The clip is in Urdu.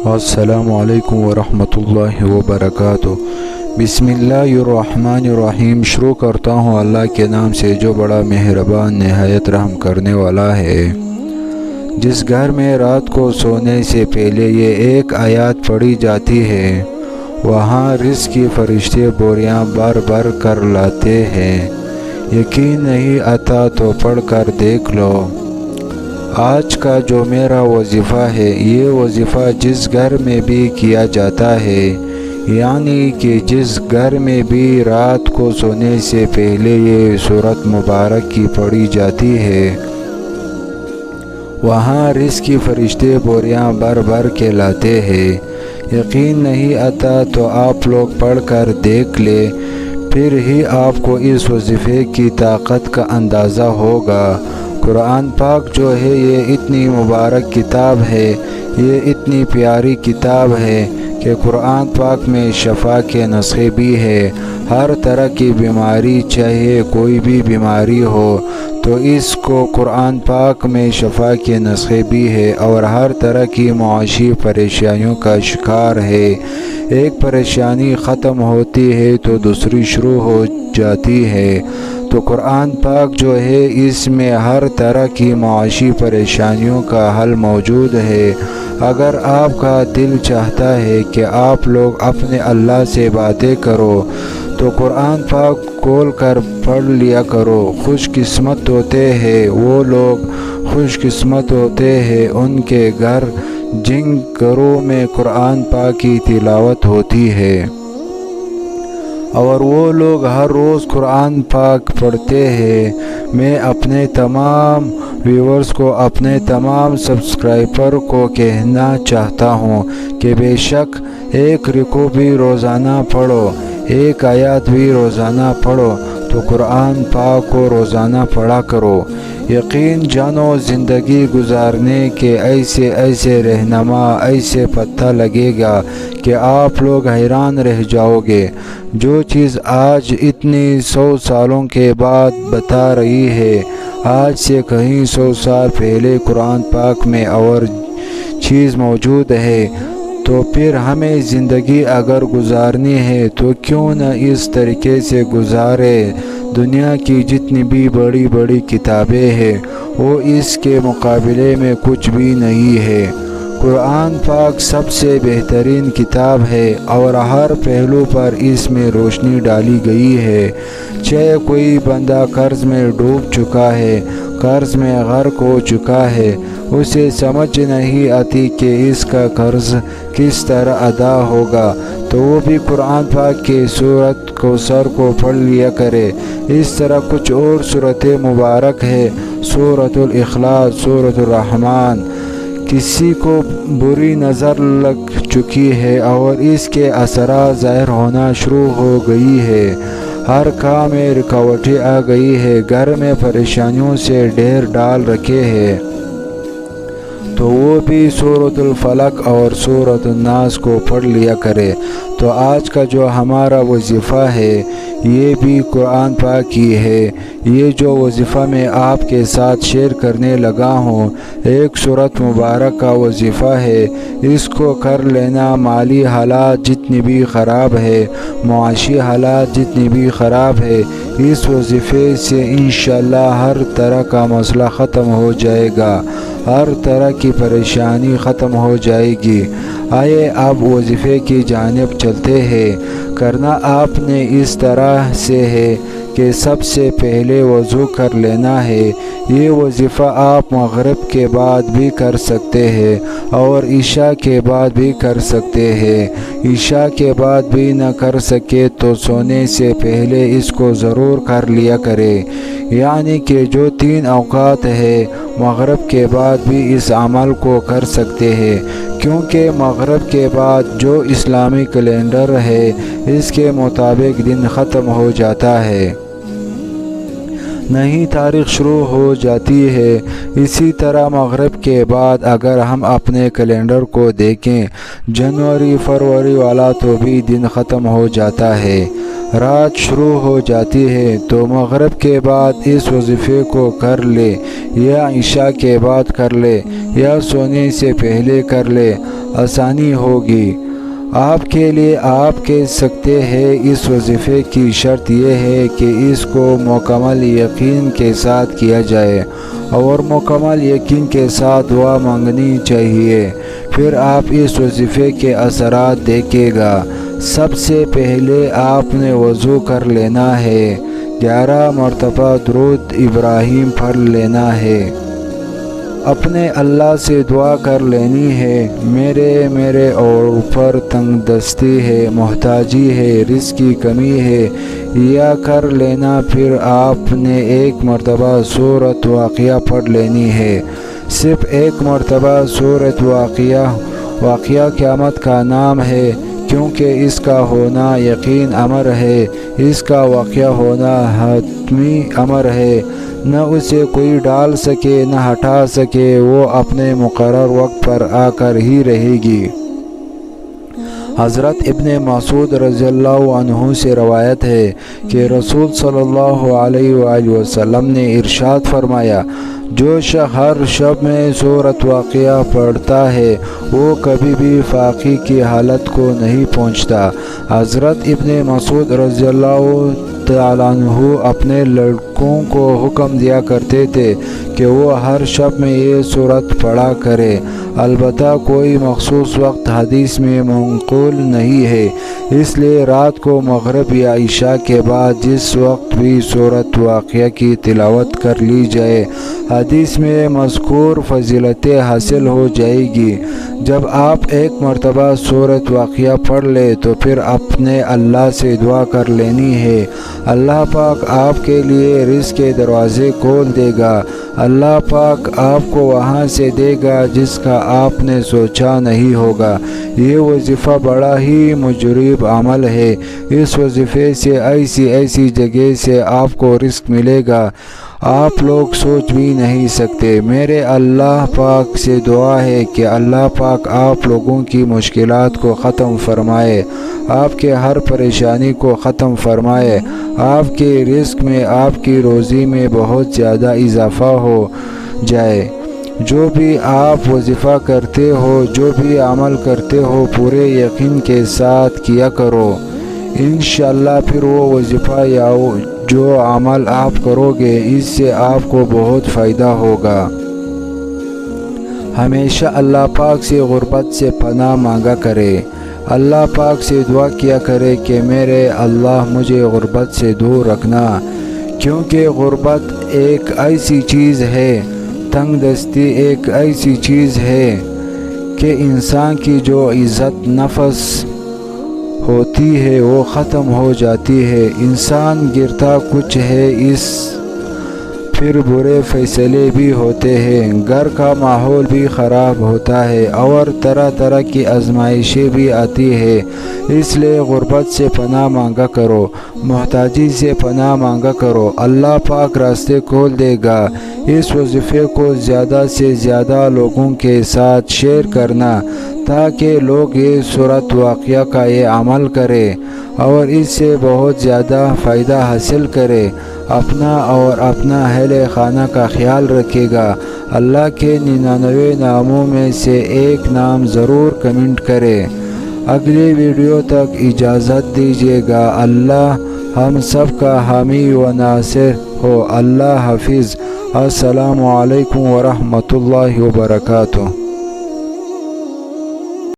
السلام علیکم ورحمۃ اللہ وبرکاتہ۔ بسم اللہ الرحمن الرحیم۔ شروع کرتا ہوں اللہ کے نام سے جو بڑا مہربان نہایت رحم کرنے والا ہے۔ جس گھر میں رات کو سونے سے پہلے یہ ایک آیات پڑھی جاتی ہے وہاں رزق کے فرشتے بوریاں بھر بھر کر لاتے ہیں۔ یقین نہیں آتا تو پڑھ کر دیکھ لو۔ آج کا جو میرا وظیفہ ہے یہ وظیفہ جس گھر میں بھی کیا جاتا ہے، یعنی کہ جس گھر میں بھی رات کو سونے سے پہلے یہ سورت مبارک کی پڑھی جاتی ہے وہاں رزق کی فرشتے بوریاں بھر بھر کے لاتے ہیں۔ یقین نہیں آتا تو آپ لوگ پڑھ کر دیکھ لے، پھر ہی آپ کو اس وظیفے کی طاقت کا اندازہ ہوگا۔ قرآن پاک جو ہے یہ اتنی مبارک کتاب ہے، یہ اتنی پیاری کتاب ہے کہ قرآن پاک میں شفا کے نسخے بھی ہے۔ ہر طرح کی بیماری، چاہے کوئی بھی بیماری ہو تو اس کو قرآن پاک میں شفا کے نسخے بھی ہے، اور ہر طرح کی معاشی پریشانیوں کا شکار ہے۔ ایک پریشانی ختم ہوتی ہے تو دوسری شروع ہو جاتی ہے، تو قرآن پاک جو ہے اس میں ہر طرح کی معاشی پریشانیوں کا حل موجود ہے۔ اگر آپ کا دل چاہتا ہے کہ آپ لوگ اپنے اللہ سے باتیں کرو تو قرآن پاک کھول کر پڑھ لیا کرو۔ خوش قسمت ہوتے ہیں وہ لوگ، خوش قسمت ہوتے ہیں ان کے گھر جن گھروں میں قرآن پاک کی تلاوت ہوتی ہے، اور وہ لوگ ہر روز قرآن پاک پڑھتے ہیں۔ میں اپنے تمام ویورز کو، اپنے تمام سبسکرائبر کو کہنا چاہتا ہوں کہ بے شک ایک رکوع بھی روزانہ پڑھو، ایک آیات بھی روزانہ پڑھو، تو قرآن پاک کو روزانہ پڑھا کرو۔ یقین جانو زندگی گزارنے کے ایسے ایسے رہنما، ایسے پتہ لگے گا کہ آپ لوگ حیران رہ جاؤ گے۔ جو چیز آج اتنی 100 سالوں کے بعد بتا رہی ہے، آج سے کہیں 100 سال پہلے قرآن پاک میں اور چیز موجود ہے، تو پھر ہمیں زندگی اگر گزارنی ہے تو کیوں نہ اس طریقے سے گزارے۔ دنیا کی جتنی بھی بڑی بڑی کتابیں ہیں وہ اس کے مقابلے میں کچھ بھی نہیں ہے۔ قرآن پاک سب سے بہترین کتاب ہے اور ہر پہلو پر اس میں روشنی ڈالی گئی ہے۔ چاہے کوئی بندہ قرض میں ڈوب چکا ہے، قرض میں غرق ہو چکا ہے، اسے سمجھ نہیں آتی کہ اس کا قرض کس طرح ادا ہوگا، تو وہ بھی قرآن پاک کے سورت کوثر کو پڑھ لیا کرے۔ اس طرح کچھ اور سورتیں مبارک ہے، سورۃ الاخلاص، سورۃ الرحمن۔ کسی کو بری نظر لگ چکی ہے اور اس کے اثرات ظاہر ہونا شروع ہو گئی ہے، ہر کام میں رکاوٹیں آ گئی ہے، گھر میں پریشانیوں سے ڈھیر ڈال رکھے ہیں، تو وہ بھی سورۃ الفلق اور سورۃ الناس کو پڑھ لیا کرے۔ تو آج کا جو ہمارا وظیفہ ہے یہ بھی قرآن پاک کی ہے۔ یہ جو وظیفہ میں آپ کے ساتھ شیئر کرنے لگا ہوں، ایک سورت مبارک کا وظیفہ ہے، اس کو کر لینا۔ مالی حالات جتنی بھی خراب ہے، معاشی حالات جتنی بھی خراب ہے، اس وظیفے سے انشاءاللہ ہر طرح کا مسئلہ ختم ہو جائے گا، ہر طرح کی پریشانی ختم ہو جائے گی۔ آئے اب وظیفے کی جانب چلتے ہیں۔ کرنا آپ نے اس طرح سے ہے کہ سب سے پہلے وضو کر لینا ہے۔ یہ وظیفہ آپ مغرب کے بعد بھی کر سکتے ہیں اور عشاء کے بعد بھی کر سکتے ہیں۔ عشاء کے بعد بھی نہ کر سکے تو سونے سے پہلے اس کو ضرور کر لیا کرے، یعنی کہ جو 3 اوقات ہے مغرب کے بعد بھی اس عمل کو کر سکتے ہیں، کیونکہ مغرب کے بعد جو اسلامی کیلنڈر ہے اس کے مطابق دن ختم ہو جاتا ہے، نئی تاریخ شروع ہو جاتی ہے۔ اسی طرح مغرب کے بعد اگر ہم اپنے کیلنڈر کو دیکھیں جنوری فروری والا تو بھی دن ختم ہو جاتا ہے، رات شروع ہو جاتی ہے۔ تو مغرب کے بعد اس وظیفے کو کر لے، یا عشاء کے بعد کر لے، یا سونے سے پہلے کر لے۔ آسانی ہوگی آپ کے لیے۔ آپ کہہ سکتے ہیں اس وظیفے کی شرط یہ ہے کہ اس کو مکمل یقین کے ساتھ کیا جائے اور مکمل یقین کے ساتھ دعا مانگنی چاہیے۔ پھر آپ اس وظیفے کے اثرات دیکھے گا۔ سب سے پہلے آپ نے وضو کر لینا ہے، 11 مرتبہ درود ابراہیم پڑھ لینا ہے، اپنے اللہ سے دعا کر لینی ہے، میرے اوپر تنگ دستی ہے، محتاجی ہے، رزق کی کمی ہے، یا کر لینا۔ پھر آپ نے 1 مرتبہ سورۃ واقعہ پڑھ لینی ہے، صرف 1 مرتبہ سورۃ واقعہ قیامت کا نام ہے، کیونکہ اس کا ہونا یقین امر ہے، اس کا واقعہ ہونا حتمی امر ہے، نہ اسے کوئی ڈال سکے نہ ہٹا سکے، وہ اپنے مقرر وقت پر آ کر ہی رہے گی۔ حضرت ابن مسعود رضی اللہ عنہ سے روایت ہے کہ رسول صلی اللہ علیہ وآلہ وسلم نے ارشاد فرمایا، جو شخص ہر شب میں سورۃ واقعہ پڑھتا ہے وہ کبھی بھی فاقے کی حالت کو نہیں پہنچتا۔ حضرت ابن مسعود رضی اللہ تعالیٰ عنہ اپنے لڑکوں کو حکم دیا کرتے تھے کہ وہ ہر شب میں یہ سورت پڑھا کرے، البتہ کوئی مخصوص وقت حدیث میں منقول نہیں ہے، اس لیے رات کو مغرب یا عشاء کے بعد جس وقت بھی سورۃ واقعہ کی تلاوت کر لی جائے حدیث میں مذکور فضیلتیں حاصل ہو جائے گی۔ جب آپ 1 مرتبہ سورۃ واقعہ پڑھ لے تو پھر اپنے اللہ سے دعا کر لینی ہے، اللہ پاک آپ کے لیے رزق کے دروازے کھول دے گا، اللہ پاک آپ کو وہاں سے دے گا جس کا آپ نے سوچا نہیں ہوگا۔ یہ وظیفہ بڑا ہی مجرب عمل ہے، اس وظیفے سے ایسی جگہ سے آپ کو رزق ملے گا آپ لوگ سوچ بھی نہیں سکتے۔ میرے اللہ پاک سے دعا ہے کہ اللہ پاک آپ لوگوں کی مشکلات کو ختم فرمائے، آپ کے ہر پریشانی کو ختم فرمائے، آپ کے رزق میں آپ کی روزی میں بہت زیادہ اضافہ ہو جائے۔ جو بھی آپ وظیفہ کرتے ہو، جو بھی عمل کرتے ہو، پورے یقین کے ساتھ کیا کرو، انشاءاللہ پھر وہ وظیفہ یا جو عمل آپ کرو گے اس سے آپ کو بہت فائدہ ہوگا۔ ہمیشہ اللہ پاک سے غربت سے پناہ مانگا کرے، اللہ پاک سے دعا کیا کرے کہ میرے اللہ مجھے غربت سے دور رکھنا، کیونکہ غربت ایک ایسی چیز ہے، تنگ دستی ایک ایسی چیز ہے کہ انسان کی جو عزت نفس ہوتی ہے وہ ختم ہو جاتی ہے، انسان گرتا کچھ ہے، اس پھر برے فیصلے بھی ہوتے ہیں، گھر کا ماحول بھی خراب ہوتا ہے اور طرح طرح کی آزمائشیں بھی آتی ہے۔ اس لیے غربت سے پناہ مانگا کرو، محتاجی سے پناہ مانگا کرو، اللہ پاک راستے کھول دے گا۔ اس وظیفے کو زیادہ سے زیادہ لوگوں کے ساتھ شیئر کرنا تاکہ لوگ یہ سورۃ واقعہ کا یہ عمل کرے اور اس سے بہت زیادہ فائدہ حاصل کرے، اپنا اور اپنا اہل خانہ کا خیال رکھے گا۔ اللہ کے 99 ناموں میں سے ایک نام ضرور کمنٹ کرے۔ اگلی ویڈیو تک اجازت دیجیے گا۔ اللہ ہم سب کا حامی و ناصر ہو۔ اللہ حافظ۔ السلام علیکم ورحمۃ اللہ وبرکاتہ۔